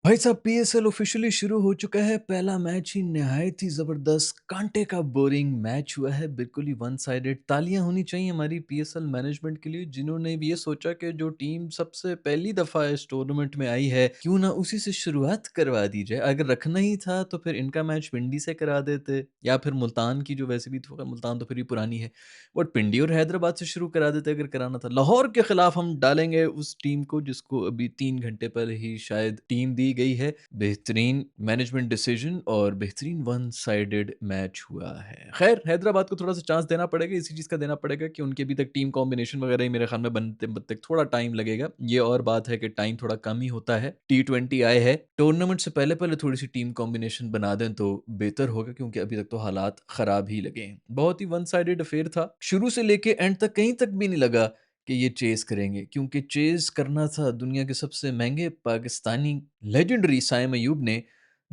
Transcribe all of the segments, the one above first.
भाई साहब PSL officially शुरू हो चुका है। पहला मैच ही निहायत ही ज़बरदस्त कांटे का बोरिंग मैच हुआ है। बिल्कुल ही वन साइडेड। तालियां होनी चाहिए हमारी पीएसएल मैनेजमेंट के लिए जिन्होंने भी ये सोचा कि जो टीम सबसे पहली दफ़ा इस टूर्नामेंट में आई है क्यों ना उसी से शुरुआत करवा दी जाए। अगर रखना ही था तो फिर इनका मैच पिंडी से करा देते या फिर मुल्तान की जो वैसे भी मुल्तान तो फिर भी पुरानी है बट पिंडी और हैदराबाद से शुरू करा देते अगर कराना था। लाहौर के खिलाफ हम डालेंगे उस टीम को जिसको अभी 3 घंटे पहले ही शायद टीम दी गई है। बेहतरीन मैनेजमेंट डिसीजन और बेहतरीन वन साइडेड मैच हुआ है। खैर हैदराबाद को थोड़ा सा चांस देना पड़ेगा, इसी चीज़ का देना पड़ेगा कि उनके अभी तक टीम कॉम्बिनेशन वगैरह ही मेरे ख्याल में बनते बनते थोड़ा टाइम लगेगा। ये और बात है कि टाइम थोड़ा कम ही होता है। T20 आए है, टूर्नामेंट से पहले पहले थोड़ी सी टीम कॉम्बिनेशन बना दें तो बेहतर होगा क्योंकि अभी तक तो हालात खराब ही लगे हैं। बहुत ही वन साइडेड अफेयर था शुरू से लेके एंड तक, कहीं तक भी नहीं लगा कि ये चेज़ करेंगे क्योंकि चेज़ करना था दुनिया के सबसे महँगे पाकिस्तानी लेजेंडरी साइम अय्यूब ने।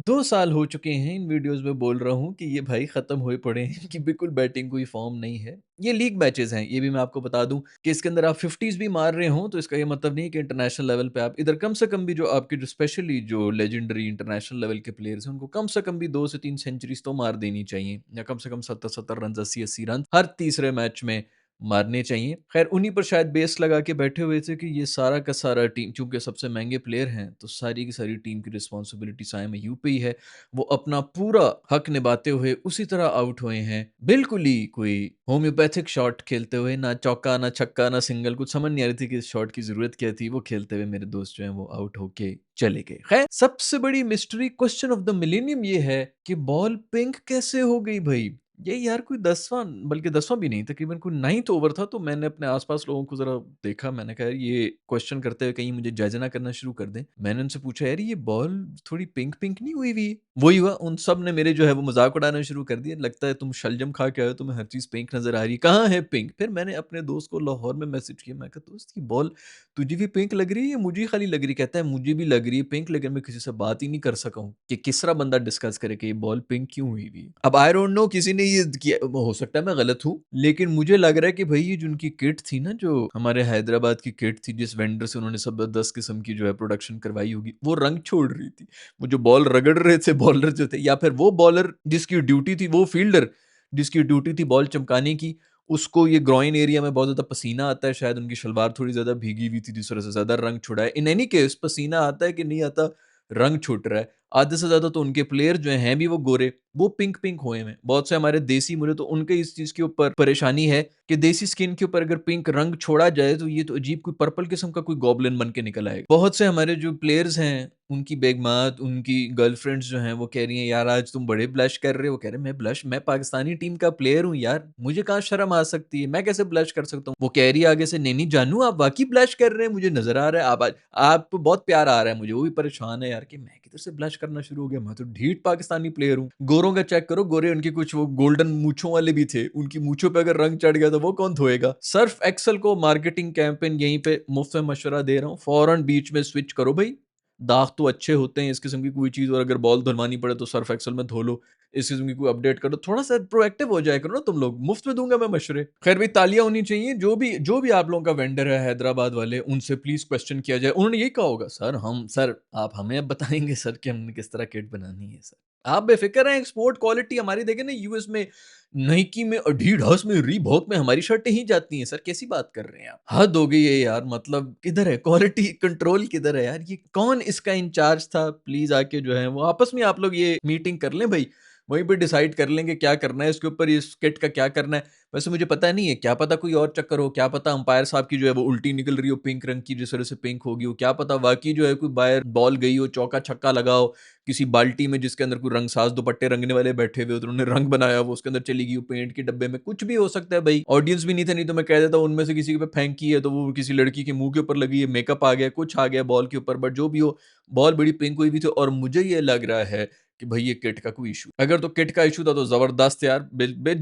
2 साल हो चुके हैं इन वीडियोज़ में बोल रहा हूँ कि ये भाई ख़त्म हुए पड़े हैं कि बिल्कुल बैटिंग कोई फ़ॉर्म नहीं है। ये लीग मैचेज़ हैं, ये भी मैं आपको बता दूँ कि इसके अंदर आप 50s भी मार रहे हों तो इसका ये मतलब नहीं है कि इंटरनेशनल लेवल पे आप इधर कम से कम भी जो आपके जो स्पेशली जो लेजेंडरी इंटरनेशनल लेवल के प्लेयर्स हैं उनको कम से कम भी 2 से 3 सेंचुरीज़ तो मार देनी चाहिए या कम से कम 70-70 रन 80-80 रन हर तीसरे मैच में मारने चाहिए। ख़ैर उन्हीं पर शायद बेस लगा के बैठे हुए थे कि ये सारा का सारा टीम चूँकि सबसे महँगे प्लेयर हैं, तो सारी की सारी टीम की रिस्पॉन्सिबिलिटी साइम अय्यूब पे ही है। वो अपना पूरा हक निभाते हुए उसी तरह आउट हुए हैं। बिल्कुल ही कोई होम्योपैथिक शॉट खेलते हुए, ना चौका, ना छक्का, ना सिंगल, कुछ समझ नहीं आ रही थी कि इस शॉट की ज़रूरत क्या थी। वो खेलते हुए मेरे दोस्त जो हैं वो आउट होके चले गए। ख़ैर सबसे बड़ी mystery question of the millennium ये है कि बॉल पिंक कैसे हो गई भई? ये यार कोई 10वां बल्कि 10वां भी नहीं, तकरीबन कोई 9th ओवर था तो मैंने अपने आस-पास लोगों को ज़रा देखा, मैंने कहा यार ये क्वेश्चन करते हुए कहीं मुझे जज ना करना शुरू कर दें। मैंने उनसे पूछा यार ये बॉल थोड़ी पिंक-पिंक नहीं हुई हुई है? वही हुआ, उन सब ने मेरे जो है वो मज़ाक उड़ाना शुरू कर दिया, लगता है तुम शलजम खा के आए हो, तुम्हें हर चीज़ पिंक नज़र आ रही है, कहाँ है पिंक? फिर मैंने अपने दोस्त को लाहौर में मैसेज किया, मैं कहा दोस्त ये बॉल तुझे भी पिंक लग रही है या मुझे ही खाली लग रही है? कहता है मुझे भी लग रही है पिंक, लेकिन मैं किसी से बात ही नहीं कर सका हूँ कि किसरा बंदा डिस्कस करे कि ये बॉल पिंक क्यों हुई हुई है। अब आई डोंट नो किसी ने ये किया, हो सकता है मैं गलत हूँ, लेकिन मुझे लग रहा है कि भाई ये जो उनकी किट थी ना, जो हमारे हैदराबाद की किट थी जिस वेंडर से उन्होंने ज़बरदस्त किस्म की जो है प्रोडक्शन करवाई होगी, वो रंग छोड़ रही थी। वो जो बॉल रगड़ रहे थे बॉलर जो थे, या फिर वो बॉलर जिसकी ड्यूटी थी, वो फील्डर जिसकी ड्यूटी थी बॉल चमकाने की, उसको ये ग्रॉइन एरिया में बहुत ज़्यादा पसीना आता है, शायद उनकी शलवार थोड़ी ज़्यादा भीगी हुई थी जिस वज़ह से ज़्यादा रंग छुड़ा है। इन एनी केस पसीना आता है कि नहीं आता, रंग छूट रहा है। आधे से ज़्यादा तो उनके प्लेयर जो हैं भी वो गोरे, वो पिंक-पिंक हुए हैं। बहुत से हमारे देसी मुझे तो उनके इस चीज़ के ऊपर परेशानी है कि देसी स्किन के ऊपर अगर पिंक रंग छोड़ा जाए तो ये तो अजीब कोई पर्पल किस्म का कोई गॉब्लिन बन के निकल आएगा। बहुत से हमारे जो प्लेयर्स हैं, उनकी बेगमात, उनकी गर्लफ्रेंड्स जो हैं वो कह रही हैं यार आज तुम बड़े ब्लश कर रहे हो। कह रहे मैं ब्लश, मैं पाकिस्तानी टीम का प्लेयर हूँ यार, मुझे कहाँ शर्म आ सकती है, मैं कैसे ब्लश कर सकता हूँ। वो कह रही है आगे से नहीं जानू आप वाकई ब्लश कर रहे हैं, मुझे नजर आ रहा है, आप बहुत प्यार आ रहा है मुझे। वो भी परेशान है यार कि मैं किधर से ब्लश करना शुरू हो गया, मैं तो ढीठ पाकिस्तानी प्लेयर हूँ। गोरों का चेक करो, गोरे उनके कुछ वो गोल्डन मूछों वाले भी थे, उनकी मूछों पे अगर रंग चढ़ गया तो वो कौन धोएगा। सर्फ एक्सल को मार्केटिंग कैंपेन यहीं पे मुफ्त में मशवरा दे रहा हूँ, फौरन बीच में स्विच करो भाई। दाग तो अच्छे होते हैं इस किस्म की कोई चीज़, और अगर बॉल धुलवानी पड़े तो सर्फ एक्सेल में धो लो। इस किस्म की कोई अपडेट करो, थोड़ा-सा प्रोएक्टिव हो जाया करो ना तुम लोग, मुफ्त में दूँगा मैं मशवरे। खैर भई तालियाँ होनी चाहिए, जो भी आप लोगों का वेंडर है हैदराबाद वाले, उनसे प्लीज़ क्वेश्चन किया जाए। उन्होंने यही कहा होगा, सर आप हमें अब बताएँगे सर कि हमने किस तरह किट बनानी है सर। आप बेफ़िक्र रहें, एक्सपोर्ट क्वालिटी हमारी देखें ना, यूएस में नाइकी में, एडिडास में, रीबॉक में हमारी शर्टें ही जाती हैं सर, कैसी बात कर रहे हैं आप? हद हो गई है यार, मतलब किधर है क्वालिटी कंट्रोल, किधर है यार? ये कौन इसका इंचार्ज था? प्लीज़ आके जो है वो आपस में आप लोग ये मीटिंग कर लें भई, वहीं पे डिसाइड कर लेंगे क्या करना है इसके ऊपर, इस किट का क्या करना है। वैसे मुझे पता नहीं है, क्या पता कोई और चक्कर हो, क्या पता अंपायर साहब की जो है वो उल्टी निकल रही हो पिंक रंग की, जिस वजह से पिंक होगी हो, क्या पता वाक़ई जो है कोई बाहर बॉल गई हो, चौका-छक्का लगा हो, किसी बाल्टी में जिसके अंदर कोई रंगसाज दुपट्टे रंगने वाले बैठे हुए हो, तो उन्होंने रंग बनाया वो उसके अंदर चली गई हो पेंट के डब्बे में, कुछ भी हो सकता है भाई। ऑडियंस भी नहीं थे, नहीं तो मैं कह देता उनमें से किसी पे फेंकी है तो वो किसी लड़की के मुँह के ऊपर लगी है, मेकअप आ गया, कुछ आ गया बॉल के ऊपर, बट जो भी हो, बॉल बड़ी पिंक हुई हुई थी और मुझे ये लग रहा है कि भाई ये किट का कोई इशू, अगर तो किट का इशू था तो जबरदस्त यार।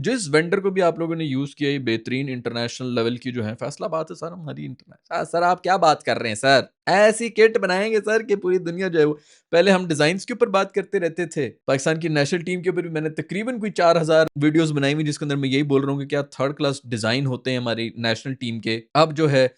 जिस वेंडर को भी आप लोगों ने यूज किया, ये बेहतरीन इंटरनेशनल लेवल की जो है फैसलाबाद है सर, हमारी इंटरनेशनल। सर आप क्या बात कर रहे हैं सर, ऐसी किट बनाएंगे सर कि पूरी दुनिया जो है वो, पहले हम डिजाइन्स के ऊपर बात करते रहते थे, पाकिस्तान की नेशनल टीम के ऊपर भी मैंने तकरीबन कोई 4000 वीडियोस बनाई हुई जिसके अंदर मैं यही बोल रहा हूँ कि क्या थर्ड क्लास डिजाइन होते हैं हमारी नेशनल टीम के। अब जो है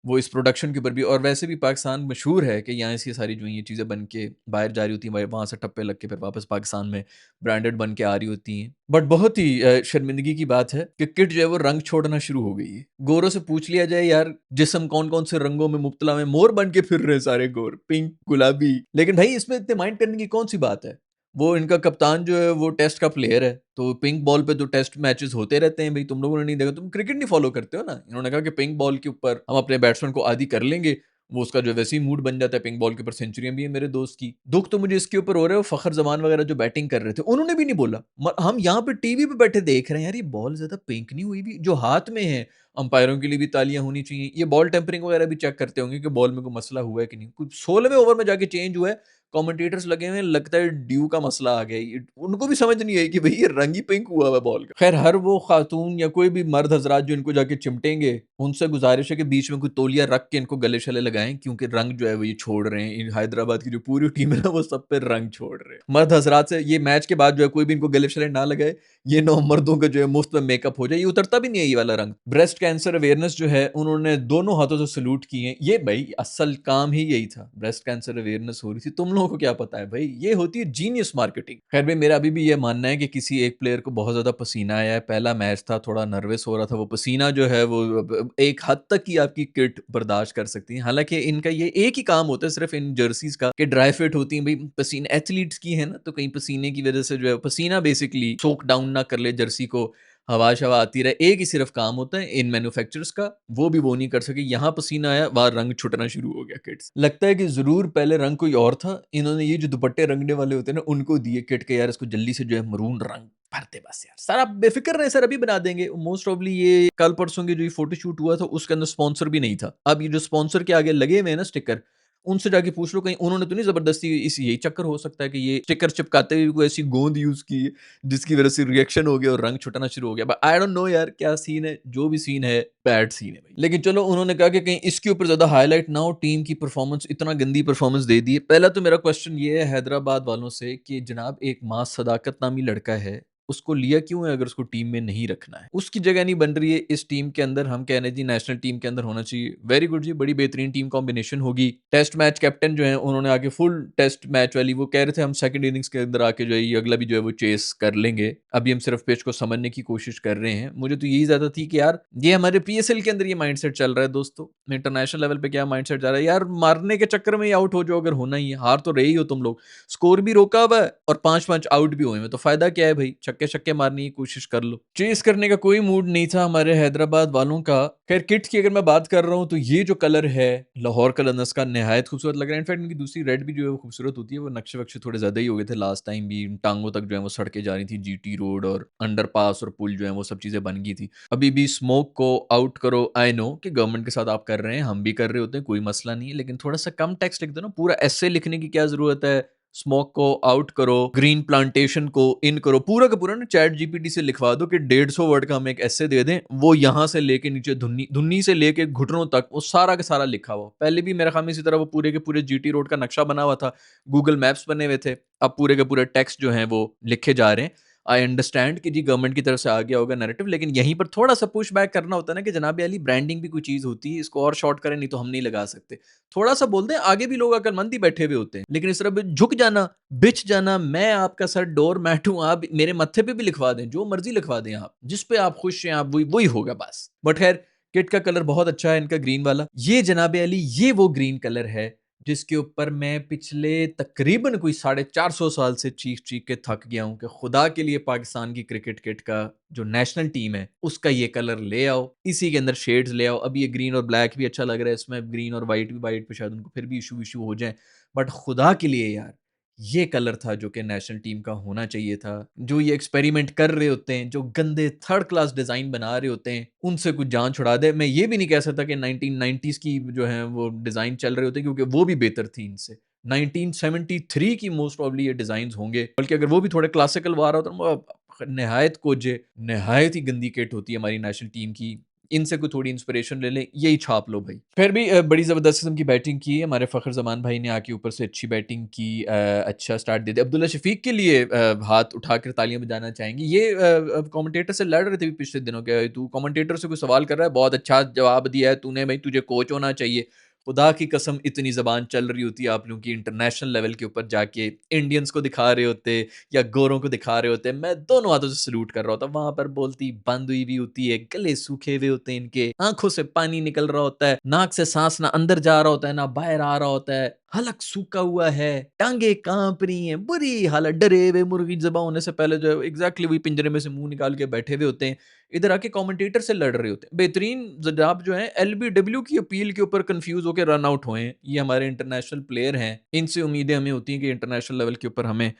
वो इस प्रोडक्शन के ऊपर भी। और वैसे भी पाकिस्तान मशहूर है कि यहाँ से ये सारी जो ये चीज़ें बन के बाहर जा रही होती हैं, वहाँ से ठप्पे लग के फिर वापस पाकिस्तान में ब्रांडेड बन के आ रही होती हैं। बट बहुत ही शर्मिंदगी की बात है कि किट जो है वो रंग छोड़ना शुरू हो गई है। गोरों से पूछ लिया जाए यार, जिस्म कौन-कौन से रंगों में मुब्तला है, मोर बन के फिर रहे हैं सारे गोर, पिंक, गुलाबी। लेकिन भाई इसमें इतने माइंड करने की कौन-सी बात है? वो इनका कप्तान जो है वो टेस्ट का प्लेयर है, तो पिंक बॉल पे तो टेस्ट मैचेस होते रहते हैं। भाई तुम लोगों ने नहीं देखा, तुम क्रिकेट नहीं फॉलो करते हो ना। इन्होंने कहा कि पिंक बॉल के ऊपर हम अपने बैट्समैन को आदी कर लेंगे, वो उसका जो है वैसे ही मूड बन जाता है। पिंक बॉल के ऊपर सेंचुरियां भी है मेरे दोस्त की। दुख तो मुझे इसके ऊपर हो रहा है, वो फखर जमान वगैरह जो बैटिंग कर रहे थे उन्होंने भी नहीं बोला। हम यहाँ पे टीवी पे बैठे देख रहे हैं, यार ये बॉल ज्यादा पिंक नहीं हुई भी जो हाथ में है। अंपायरों के लिए भी तालियां होनी चाहिए। ये बॉल टेम्परिंग वगैरह भी चेक करते होंगे कि बॉल में कोई मसला हुआ है कि नहीं। कुछ 16वें ओवर में जाके चेंज हुआ है, कमेंटेटर्स लगे हुए हैं, लगता है ड्यू का मसला आ गया। उनको भी समझ नहीं आई कि भाई ये रंग ही पिंक हुआ हुआ है बॉल का। खैर हर वो खातून या कोई भी मर्द हजरात जो इनको जाके चिमटेंगे, उनसे गुजारिश है कि बीच में कोई तौलिया रख के इनको गले शले लगाएं, क्योंकि रंग जो है वो ये छोड़ रहे हैं। हैदराबाद की जो पूरी टीम है ना, वो सब पे रंग छोड़ रहे हैं। मर्द हजरात से ये मैच के बाद जो है कोई भी इनको गले शले ना लगाए, ये नौ मर्दों का जो है मुफ्त में मेकअप हो जाए। ये उतरता भी नहीं है ये वाला रंग। ब्रेस्ट कैंसर अवेयरनेस जो है उन्होंने दोनों हाथों से सल्यूट किए। ये भाई असल काम ही यही था, ब्रेस्ट कैंसर अवेयरनेस हो रही थी। तुम लोगों को क्या पता है भाई, ये होती है जीनियस मार्केटिंग। खैर भाई मेरा अभी भी ये मानना है कि किसी एक प्लेयर को बहुत ज्यादा पसीना आया है, पहला मैच था, थोड़ा नर्वस हो रहा था, वो पसीना जो है वो एक हद तक ही आपकी किट बर्दाश्त कर सकती है। हालांकि इनका ये एक ही काम होता है सिर्फ इन जर्सीज का कि ड्राई फिट होती है। भाई पसीने एथलीट्स की है ना, तो कहीं पसीने की वजह से जो है पसीना बेसिकली सोक डाउन ना कर ले जर्सी को, हवा शवा आती रहे। एक ही सिर्फ काम होता है इन मैन्युफैक्चरर्स का, वो भी वो नहीं कर सके। यहाँ पसीना आया, वहां रंग छुटना शुरू हो गया किट्स। लगता है कि जरूर पहले रंग कोई और था, इन्होंने ये जो दुपट्टे रंगने वाले होते हैं ना उनको दिए किट के, यार इसको जल्दी से जो है मरून रंग भर दे बस यार। सर आप बेफिक्र रहे, सर अभी बना देंगे। मोस्ट ऑफली ये कल परसों की जो फोटो शूट हुआ था उसके अंदर स्पॉन्सर भी नहीं था। अब ये जो स्पॉन्सर के आगे लगे हुए हैं ना स्टिकर, उनसे जाके पूछ लो कहीं उन्होंने तो नहीं जबरदस्ती, इस यही चक्कर हो सकता है कि ये स्टिकर चिपकाते हुए कोई ऐसी गोंद यूज की है जिसकी वजह से रिएक्शन हो गया और रंग छुटना शुरू हो गया। बट आई डोंट नो यार क्या सीन है, जो भी सीन है बैड सीन है भाई। लेकिन चलो उन्होंने कहा कि कहीं इसके ऊपर ज्यादा हाईलाइट ना हो, टीम की परफॉर्मेंस इतना गंदी परफॉर्मेंस दे दी है। पहला तो मेरा क्वेश्चन ये है हैदराबाद वालों से कि जनाब एक मास सदाकत नामी लड़का है, उसको लिया क्यों है अगर उसको टीम में नहीं रखना है? उसकी जगह नहीं बन रही है इस टीम के अंदर। हम कह रहे हैं जी नेशनल टीम के अंदर होना चाहिए। वेरी गुड जी, बड़ी बेहतरीन टीम कॉम्बिनेशन होगी। टेस्ट मैच कैप्टन जो है उन्होंने आके फुल टेस्ट मैच वाली, वो कह रहे थे हम सेकंड इनिंग्स के अंदर आके जो है ये अगला भी जो है वो चेस कर लेंगे। अभी हम सिर्फ पिच को समझने की कोशिश कर रहे हैं। मुझे तो यही ज्यादा थी कि यार ये हमारे पीएसएल के अंदर ये माइंडसेट चल रहा है दोस्तों, इंटरनेशनल लेवल पे क्या माइंडसेट जा रहा है यार, मारने के चक्कर में ही आउट हो जाओ अगर होना ही है। हार तो रही हो तुम लोग, स्कोर भी रोका हुआ है और 5-5 आउट भी हुए हैं, तो फायदा क्या है भाई? छक्के छक्के मारने की कोशिश कर लो। चेस करने का कोई मूड नहीं था हमारे हैदराबाद वालों का। खैर किट की अगर मैं बात कर रहा हूँ तो ये जो कलर है लाहौर कलर्स का निहायत खूबसूरत लग रहा है। इनफैक्ट इनकी दूसरी रेड भी जो है वो खूबसूरत होती है। वो नक्शे वक्शे थोड़े ज्यादा ही हो गए थे लास्ट टाइम भी, टांगों तक जो है वो सड़कें जा रही थी, जीटी रोड और अंडरपास और पुल जो है वो सब चीजें बन गई थी। अभी भी स्मोक को आउट करो। आई नो कि गवर्नमेंट के साथ आप कर रहे हैं, हम भी कर रहे होते हैं, कोई मसला नहीं है, लेकिन थोड़ा सा कम टेक्स्ट लिख दो ना। पूरा ऐसे लिखने की क्या जरूरत है? स्मोक को आउट करो, ग्रीन प्लांटेशन को इन करो, पूरा का पूरा ना चैट जीपीटी से लिखवा दो कि 150 वर्ड का हम एक ऐसे दे दें, वो यहां से लेके नीचे धुन्नी धुन्नी से लेके घुटनों तक वो सारा का सारा लिखा हुआ। पहले भी मेरा ख्याल में इसी तरह वो पूरे के पूरे जीटी रोड का नक्शा बना हुआ था, गूगल मैप्स बने हुए थे। अब पूरे के पूरे टेक्स्ट जो हैं वो लिखे जा रहे हैं। आई अंडरस्टैंड कि जी गवर्नमेंट की तरफ से आ गया होगा नैरेटिव, लेकिन यहीं पर थोड़ा सा पुश बैक करना होता है ना कि जनाब अली ब्रांडिंग भी कोई चीज होती है, इसको और शॉर्ट करें नहीं तो हम नहीं लगा सकते। थोड़ा सा बोल दें, आगे भी लोग अकलमंद ही बैठे हुए होते हैं। लेकिन इस तरह भी झुक जाना, बिछ जाना, मैं आपका सर डोर मैट हूं, आप मेरे मत्थे पे भी लिखवा दें, जो मर्जी लिखवा दें, आप जिस पे आप खुश हैं आप वही वही होगा बस। बट खैर किट का कलर बहुत अच्छा है इनका ग्रीन वाला। ये जनाब अली ये वो ग्रीन कलर है जिसके ऊपर मैं पिछले तकरीबन कोई 450 साल से चीख चीख के थक गया हूं कि खुदा के लिए पाकिस्तान की क्रिकेट किट का जो नेशनल टीम है उसका ये कलर ले आओ, इसी के अंदर शेड्स ले आओ। अब ये ग्रीन और ब्लैक भी अच्छा लग रहा है, इसमें ग्रीन और वाइट भी, वाइट पे शायद उनको फिर भी इशू इशू हो जाए। बट खुदा के लिए यार ये कलर था जो कि नेशनल टीम का होना चाहिए था। जो ये एक्सपेरिमेंट कर रहे होते हैं, जो गंदे थर्ड क्लास डिजाइन बना रहे होते हैं, उनसे कुछ जान छुड़ा दे। मैं ये भी नहीं कह सकता कि 1990s की जो है वो डिजाइन चल रहे होते हैं, क्योंकि वो भी बेहतर थी इनसे। 1973 की मोस्ट प्रॉब्ली ये डिजाइन होंगे, बल्कि अगर वो भी थोड़े क्लासिकल वार होता है, निहायत कोजे, निहायत ही गंदी किट होती है हमारी नेशनल टीम की। इनसे कोई थोड़ी इंस्पिरेशन ले लें, यही छाप लो भाई। फिर भी बड़ी ज़बरदस्त किस्म की बैटिंग की है, हमारे फ़खर ज़मान भाई ने आके ऊपर से अच्छी बैटिंग की, अच्छा स्टार्ट दे दिया। अब्दुल्ला शफ़ीक के लिए हाथ उठाकर तालियाँ बजाना चाहेंगे। ये कमेंटेटर से लड़ रहे थे पिछले दिनों के, तू कमेंटेटर से कोई सवाल कर रहा है, बहुत अच्छा जवाब दिया है तूने भाई, तुझे कोच होना चाहिए। खुदा की कसम इतनी ज़बान चल रही होती है आप लोगों की इंटरनेशनल लेवल के ऊपर जाके, इंडियंस को दिखा रहे होते या गोरों को दिखा रहे होते हैं, मैं दोनों हाथों से सैल्यूट कर रहा होता। वहाँ पर बोलती बंद हुई भी होती है, गले सूखे हुए होते हैं इनके, आँखों से पानी निकल रहा होता है, नाक से साँस ना अंदर जा रहा होता है, ना बाहर आ रहा होता है, हलक सूखा हुआ है, टाँगें काँप रही हैं, बुरी हालत, डरे हुए मुर्गी ज़िबा होने से पहले जो है एग्ज़ैक्टली वही पिंजरे में से मुँह निकाल के बैठे हुए होते हैं। इधर आके कमेंटेटर से लड़ रहे होते हैं। बेहतरीन जनाब जो हैं एलबीडब्ल्यू की अपील के ऊपर कन्फ्यूज़ होके रन आउट हुए हैं। ये हमारे इंटरनेशनल प्लेयर हैं। इनसे उम्मीदें हमें होती हैं कि इंटरनेशनल लेवल के ऊपर हमें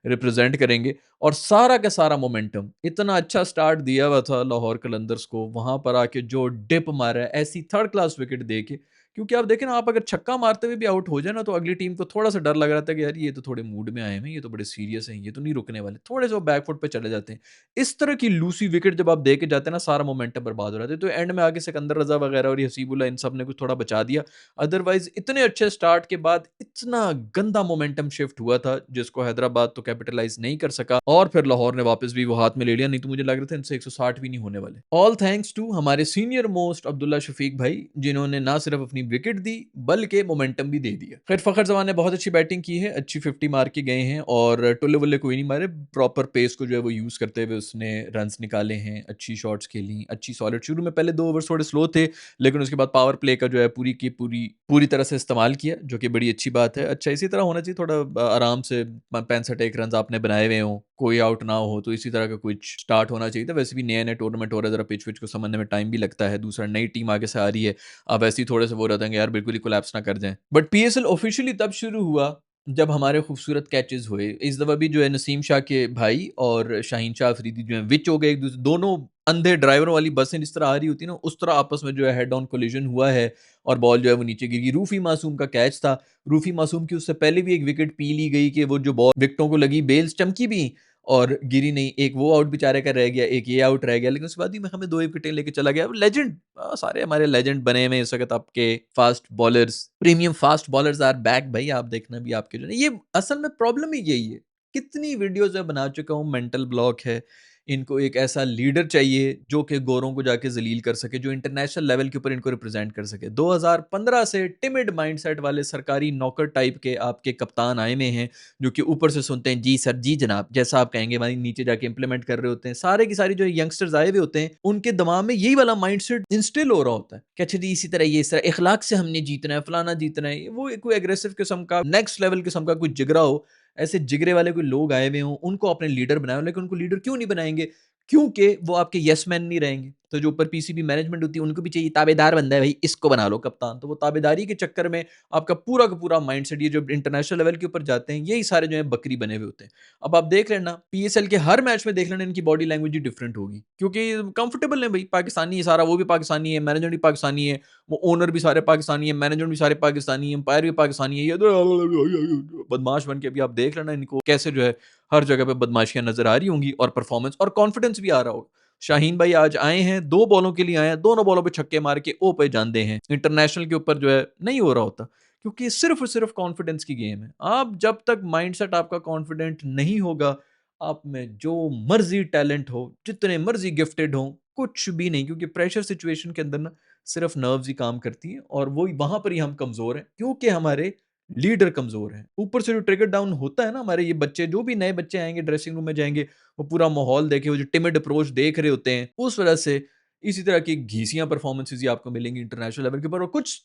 रिप्रेज़ेंट करेंगे और सारा का सारा मोमेंटम इतना अच्छा स्टार्ट दिया हुआ था लाहौर कलंदर्स को, वहाँ पर आके जो डिप मारा है, ऐसी थर्ड क्लास विकेट दे के, क्योंकि आप देखें ना, आप अगर छक्का मारते हुए भी आउट हो जाए ना, तो अगली टीम को थोड़ा-सा डर लग रहा था कि यार ये तो थोड़े मूड में आए हैं, ये तो बड़े सीरियस हैं, ये तो नहीं रुकने वाले। थोड़े-से वो बैक फुट पे चले जाते हैं। इस तरह की लूसी विकेट जब आप दे के जाते हैं ना, सारा मोमेंटम बर्बाद हो रहा था। तो एंड में आके सिकंदर रज़ा वगैरह और ये हसीबुल्लाह इन सब ने कुछ थोड़ा बचा दिया। अदरवाइज़ इतने अच्छे स्टार्ट के बाद इतना गंदा मोमेंटम शिफ्ट हुआ था, जिसको हैदराबाद तो कैपिटलाइज़ नहीं कर सका और फिर लाहौर ने वापस भी वो हाथ में ले लिया, नहीं तो मुझे लग रहा था इनसे 160 भी नहीं होने वाले। ऑल थैंक्स टू हमारे सीनियर मोस्ट अब्दुल्ला शफीक भाई, जिन्होंने ना सिर्फ अपनी विकेट दी, बल्कि मोमेंटम भी दे दिया। खैर फ़खर ज़मान ने बहुत अच्छी बैटिंग की है, अच्छी 50 मार के गए हैं और टुल्ले-वुल्ले कोई नहीं मारे, प्रॉपर पेस को जो है वो यूज़ करते हुए उसने रन्स निकाले हैं, अच्छी शॉट्स खेली, अच्छी सॉलिड, शुरू में पहले 2 ओवर्स थोड़े स्लो थे, लेकिन उसके बाद पावर प्ले का जो है पूरी की पूरी तरह से इस्तेमाल किया, जो कि बड़ी अच्छी बात है। अच्छा, इसी तरह होना चाहिए, थोड़ा आराम से 65 रन्स आपने बनाए हुए हों, कोई आउट ना हो, तो इसी तरह का कुछ स्टार्ट होना चाहिए था। वैसे भी नया-नया टूर्नामेंट हो रहा है, ज़रा पिच-विच को समझने में टाइम भी लगता है, दूसरा नई टीम आगे से आ रही है, अब ऐसे ही थोड़े से वो रहते हैं कि यार बिल्कुल ही कोलैप्स ना कर जाएँ। बट पीएसएल ऑफिशियली तब शुरू हुआ जब हमारे खूबसूरत कैचेज़ हुए। इस दफ़ा भी जो है नसीम शाह के भाई और शाहीन शाह अफरीदी जो हैं विच हो गए एक-दूसरे, दोनों अंधे ड्राइवरों वाली बसें जिस तरह आ रही होती है ना, उस तरह आपस में जो है हेड ऑन कोलिजन हुआ है और बॉल जो है वो नीचे गिर गई। रूफ़ी मासूम का कैच था। रूफ़ी मासूम की उससे पहले भी एक विकेट पी ली गई कि वो जो बॉल विकेटों को लगी, बेल्स चमकी भी और गिरी नहीं। एक वो आउट बेचारे का रह गया, एक ये आउट रह गया, लेकिन उसके बाद भी हमें 2 विकेटें लेके चला गया। लेजेंड, सारे हमारे लेजेंड बने हुए हैं इस वक़्त आपके fast bowlers, premium fast bowlers are back भाई, आप देखना भी आपके जो है ये असल में प्रॉब्लम ही यही है। कितनी वीडियोज़ मैं बना चुका हूँ, मेंटल ब्लॉक है। इनको एक ऐसा लीडर चाहिए जो कि गोरों को जाके ज़लील कर सके, जो इंटरनेशनल लेवल के ऊपर इनको रिप्रेज़ेंट कर सके। 2015 से टिमिड माइंडसेट वाले सरकारी नौकर टाइप के आपके कप्तान आए हुए हैं, जो कि ऊपर से सुनते हैं, "जी सर, जी जनाब", जैसा आप कहेंगे वहीं नीचे जाके इम्प्लीमेंट कर रहे होते हैं। सारे की सारी जो यंगस्टर्स आए हुए होते हैं, उनके दिमाग में यही वाला माइंडसेट इंस्टिल हो रहा होता है कि अच्छा जी इसी तरह ये, इस तरह इखलाक से हमने जीतना है, फलाना जीतना है। वो कोई एग्रेसिव किस्म का, नेक्स्ट लेवल किस्म का कोई जिगरा हो, ऐसे जिगरे वाले कोई लोग आए हुए हों, उनको अपने लीडर बनाएँ, लेकिन उनको लीडर क्यों नहीं बनाएँगे? क्योंकि वो आपके येस मैन नहीं रहेंगे। तो जो ऊपर पीसीबी मैनेजमेंट होती है, उनको भी चाहिए ताबेदार बंदा है भाई, इसको बना लो कप्तान। तो वो ताबेदारी के चक्कर में आपका पूरा का पूरा माइंडसेट, ये जो इंटरनेशनल लेवल के ऊपर जाते हैं, यही सारे जो हैं बकरी बने हुए होते हैं। अब आप देख लेना पीएसएल के हर मैच में देख लेना, इनकी बॉडी लैंग्वेज ही डिफरेंट होगी, क्योंकि कंफर्टेबल है भाई, पाकिस्तानी है सारा, वो भी पाकिस्तानी है, मैनेजमेंट भी पाकिस्तानी है, वो ओनर भी सारे पाकिस्तानी है, मैनेजमेंट भी सारे पाकिस्तानी है, एम्पायर भी पाकिस्तानी है। ये तो बदमाश बन के अभी आप देख लेना इनको कैसे जो है हर जगह पे बदमाशियाँ नज़र आ रही होंगी और परफॉर्मेंस और कॉन्फिडेंस भी आ रहा होगा। शाहीन भाई आज आए हैं, 2 बॉलों के लिए आए हैं, दोनों बॉलों पे छक्के मार के ओ पे जान दे हैं। इंटरनेशनल के ऊपर जो है नहीं हो रहा होता, क्योंकि सिर्फ़ और सिर्फ़ कॉन्फिडेंस की गेम है। आप जब तक माइंडसेट आपका कॉन्फिडेंट नहीं होगा, आप में जो मर्ज़ी टैलेंट हो, जितने मर्ज़ी गिफ्टेड हों, कुछ भी नहीं, क्योंकि प्रेशर सिचुएशन के अंदर ना सिर्फ़ नर्व्स ही काम करती हैं और वो वहाँ पर ही हम कमज़ोर हैं, क्योंकि हमारे लीडर कमज़ोर हैं। ऊपर से जो ट्रिगर डाउन होता है ना, हमारे ये बच्चे, जो भी नए बच्चे आएँगे ड्रेसिंग रूम में जाएँगे, वो पूरा माहौल देखे, वो जो टिमिड अप्रोच देख रहे होते हैं, उस वजह से इसी तरह की घिसियाँ परफ़ॉर्मेंसेज़ ही आपको मिलेंगी इंटरनेशनल लेवल के ऊपर,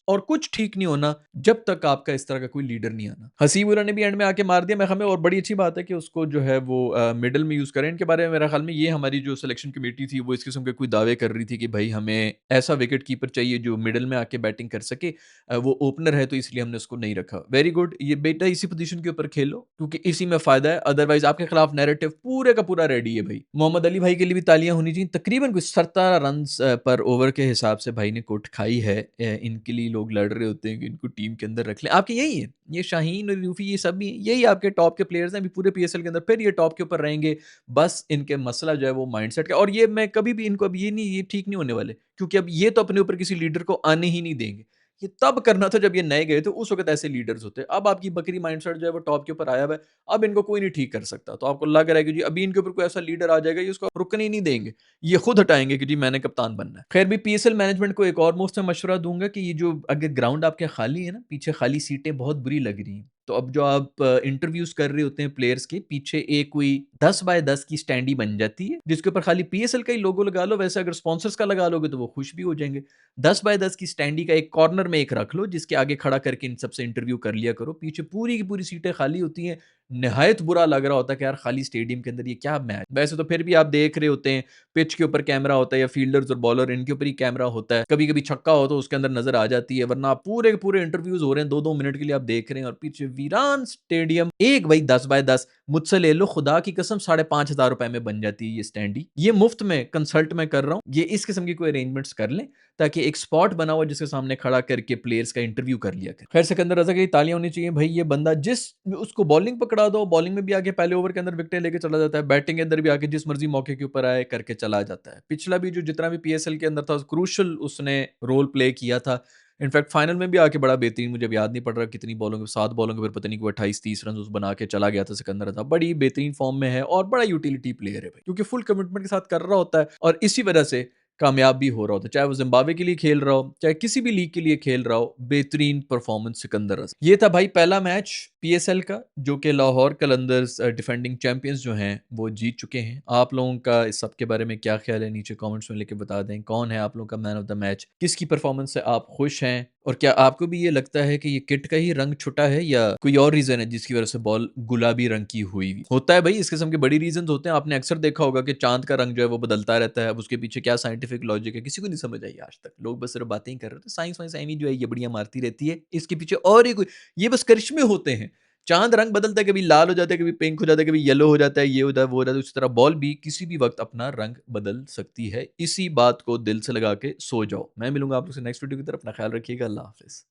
और कुछ ठीक नहीं होना जब तक आपका इस तरह का कोई लीडर नहीं आना। हसीबुल्लाह ने भी एंड में आके मार दिया, मैं ख़्याल में, और बड़ी अच्छी बात है कि उसको जो है वो मिडल में यूज़ करें। इनके बारे में मेरा ख़्याल में ये हमारी जो सिलेक्शन कमेटी थी, वो इस किस्म के कोई दावे कर रही थी कि भई हमें ऐसा विकेट कीपर चाहिए जो मिडल में आके बैटिंग कर सके। वो ओपनर है तो इसलिए हमने उसको नहीं रखा। वेरी गुड, ये बेटा इसी पोज़ीशन के ऊपर खेलो, क्योंकि इसी में फ़ायदा है, अदरवाइज़ आपके खिलाफ नैरेटिव पूरे का पूरा रेडी है भई। मोहम्मद अली भाई के लिए भी तालियाँ होनी चाहिए, तकरीबन कोई 17 रन रन्स पर ओवर के हिसाब से भाई ने कुट खाई है। इनके लिए लोग लड़ रहे होते हैं कि इनको टीम के अंदर रख लें। आपके यही है, ये शाहीन और यूफी ये सब भी यही आपके टॉप के प्लेयर्स हैं अभी पूरे पीएसएल के अंदर, फिर ये टॉप के ऊपर रहेंगे। बस इनके मसला जो है वो माइंडसेट का, और ये मैं कभी भी इनको अब ये ठीक नहीं होने वाले, क्योंकि अब ये तो अपने ऊपर किसी लीडर को आने ही नहीं देंगे। ये तब करना था जब ये नए गए थे, उस वक़्त ऐसे लीडर्स होते। अब आपकी बकरी माइंडसेट जो है वो टॉप के ऊपर आया हुआ है, अब इनको कोई नहीं ठीक कर सकता। तो आपको लग रहा है कि जी अभी इनके ऊपर कोई ऐसा लीडर आ जाएगा, ये उसको रुकने ही नहीं देंगे। ये खुद हटाएँगे कि जी मैंने कप्तान बनना है। खैर भी पीएसएल मैनेजमेंट को एक और मुफ्त में मशवरा दूँगा कि ये जो अगर ग्राउंड आपके खाली है ना, पीछे खाली सीटें बहुत बुरी लग रही हैं। तो अब जो आप इंटरव्यूज़ कर रहे होते हैं प्लेयर्स के, पीछे एक कोई 10 बाय 10 की स्टैंडी बन जाती है, जिसके ऊपर खाली पीएसएल का ही लोगो लगा लो। वैसे अगर स्पॉन्सर्स का लगा लोगे तो वो खुश भी हो जाएँगे। 10 बाय 10 की स्टैंडी का एक कॉर्नर में एक रख लो, जिसके आगे खड़ा करके इन सबसे इंटरव्यू कर लिया करो। पीछे पूरी की पूरी सीटें खाली होती हैं। निहायत बुरा लग रहा होता है कि यार खाली स्टेडियम के अंदर ये क्या मैच। वैसे तो फिर भी आप देख रहे होते हैं, पिच के ऊपर कैमरा होता है या फील्डर्स और बॉलर इनके ऊपर ही कैमरा होता है। कभी-कभी छक्का हो तो उसके अंदर नज़र आ जाती है, वरना पूरे के पूरे इंटरव्यूज़ हो रहे हैं, 2-2 मिनट के लिए आप देख रहे हैं और पीछे वीरान स्टेडियम। एक भाई 10 बाय 10 मुझसे ले लो, खुदा की कसम ₹5,500 में बन जाती है ये स्टैंडी। ये मुफ्त में कंसल्ट मैं कर रहा हूँ। ये इस किस्म की कोई अरेंजमेंट्स कर लें, ताकि एक स्पॉट बना हुआ जिसके सामने खड़ा करके प्लेयर्स का इंटरव्यू कर लिया करें। खैर सिकंदर रज़ा के लिए तालियाँ होनी चाहिए भाई, ये बंदा जिस उसको बॉलिंग पकड़ा दो, बॉलिंग में भी आके पहले ओवर के अंदर विकेटें लेके चला जाता है, बैटिंग के अंदर भी आके जिस मर्ज़ी मौके के ऊपर आए करके चला जाता है। पिछला भी जो जितना भी पीएसएल के अंदर था, क्रूशियल उसने रोल प्ले किया था। इनफैक्ट फाइनल में भी आके बड़ा बेहतरीन, मुझे अब याद नहीं पड़ रहा कितनी बॉलों के 7 बॉलों के फिर पता नहीं कोई 28-30 रन उस बना के चला गया था सिकंदर रज़ा। बड़ी बेहतरीन फ़ॉर्म में है और बड़ा यूटिलिटी प्लेयर है भाई, क्योंकि फुल कमिटमेंट के साथ कर रहा होता है और इसी वजह से कामयाब भी हो रहा होता है। चाहे वो ज़िम्बाब्वे के लिए खेल रहा हो, चाहे किसी भी लीग के लिए खेल रहा हो, बेहतरीन परफ़ॉर्मेंस सिकंदर रज़ा। ये था भाई पहला मैच पीएसएल का, जो कि लाहौर कलंदर्स डिफेंडिंग चैंपियंस जो हैं, वो जीत चुके हैं। आप लोगों का इस सब के बारे में क्या ख़्याल है? नीचे कमेंट्स में लिख के बता दें। कौन है आप लोगों का मैन ऑफ द मैच? किसकी परफ़ॉर्मेंस से आप खुश हैं? और क्या आपको भी ये लगता है कि ये किट का ही रंग छुटा है या कोई और रीज़न है जिसकी वज़ह से बॉल गुलाबी रंग की हुई? होता है भाई, इस किस्म के बड़ी रीज़न्स होते हैं। आपने अक्सर देखा होगा कि चाँद का रंग जो है वो बदलता रहता है। अब उसके पीछे क्या साइंटिफिक लॉजिक है, किसी को नहीं समझ आई आज तक। लोग बस सिर्फ़ बातें ही कर रहे होते हैं। साइंस-वाइंस एवें जो है ये बढ़िया मारती रहती है। इसके पीछे और ही कोई, ये बस करिश्मे होते हैं। चाँद रंग बदलता है, कभी लाल हो जाता है, कभी पिंक हो जाता है, कभी येलो हो जाता है, ये हो जाता है, वो हो जाता है। उसी तरह बॉल भी किसी भी वक़्त अपना रंग बदल सकती है। इसी बात को दिल से लगा के सो जाओ। मैं मिलूँगा आप लोग से नेक्स्ट वीडियो की तरफ। अपना ख़्याल रखिएगा। अल्लाह हाफ़िज़।